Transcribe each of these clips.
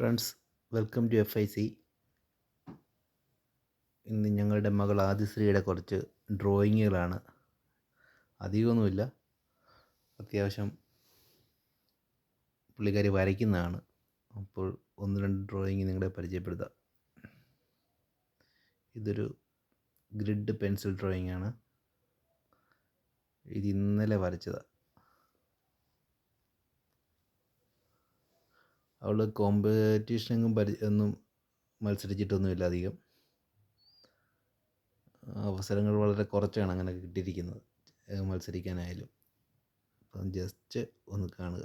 Friends, welcome to FIC. ഇന്ന് ഞങ്ങളുടെ മകൾ ആദിശ്രീയുടെ കുറച്ച് ഡ്രോയിങ്ങുകളാണ്. അധികമൊന്നുമില്ല, അത്യാവശ്യം പുള്ളിക്കാരി വരയ്ക്കുന്നതാണ്. അപ്പോൾ ഒന്ന് രണ്ട് ഡ്രോയിങ് നിങ്ങളെ പരിചയപ്പെടുത്താം. ഇതൊരു ഗ്രിഡ് പെൻസിൽ ഡ്രോയിങ് ആണ്. ഇത് ഇന്നലെ വരച്ചതാണ്. അവൾ കോമ്പറ്റീഷനെങ്കിലും ഒന്നും മത്സരിച്ചിട്ടൊന്നുമില്ല. അധികം അവസരങ്ങൾ വളരെ കുറച്ചാണ് അങ്ങനെ കിട്ടിയിരിക്കുന്നത് മത്സരിക്കാനായാലും. അപ്പം ജസ്റ്റ് ഒന്ന് കാണുക.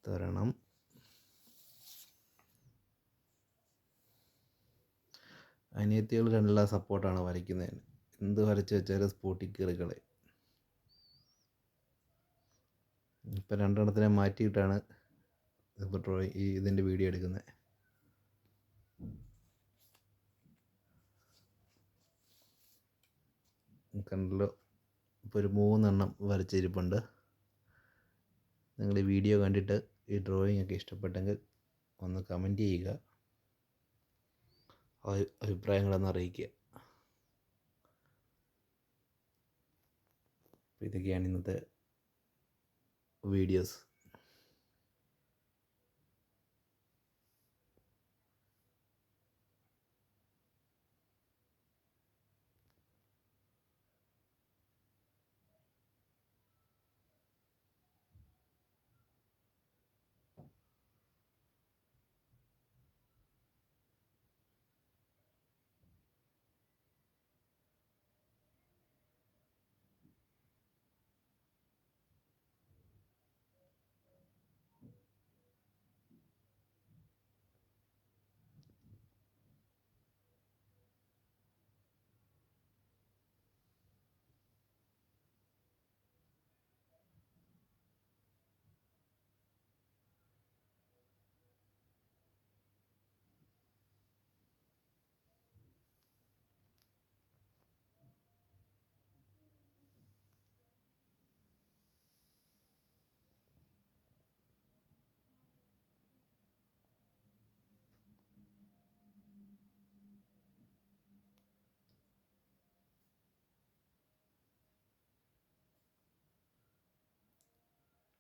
തരണം. അനിയത്തികൾ രണ്ടെല്ലാം സപ്പോർട്ടാണ് വരയ്ക്കുന്നതിന്. എന്ത് വരച്ച് വെച്ചാലും സ്പോട്ടിൽ കയറിക്കളെ. ഇപ്പം രണ്ടെണ്ണത്തിനെ മാറ്റിയിട്ടാണ് ഇപ്പോൾ ഇതിൻ്റെ വീഡിയോ എടുക്കുന്നത്. കണ്ടല്ലോ, ഇപ്പോൾ ഒരു 3 എണ്ണം വരച്ചിരിപ്പുണ്ട്. നിങ്ങൾ ഈ വീഡിയോ കണ്ടിട്ട് ഈ ഡ്രോയിങ് ഒക്കെ ഇഷ്ടപ്പെട്ടെങ്കിൽ ഒന്ന് കമൻറ്റ് ചെയ്യുക, അഭിപ്രായങ്ങളൊന്ന് അറിയിക്കുക. ഇതൊക്കെയാണ് ഇന്നത്തെ വീഡിയോസ്.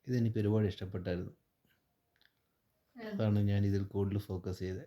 ഇതെനിക്ക് ഒരുപാട് ഇഷ്ടപ്പെട്ടായിരുന്നു. അതാണ് ഞാൻ ഇതിൽ കൂടുതൽ ഫോക്കസ് ചെയ്തത്.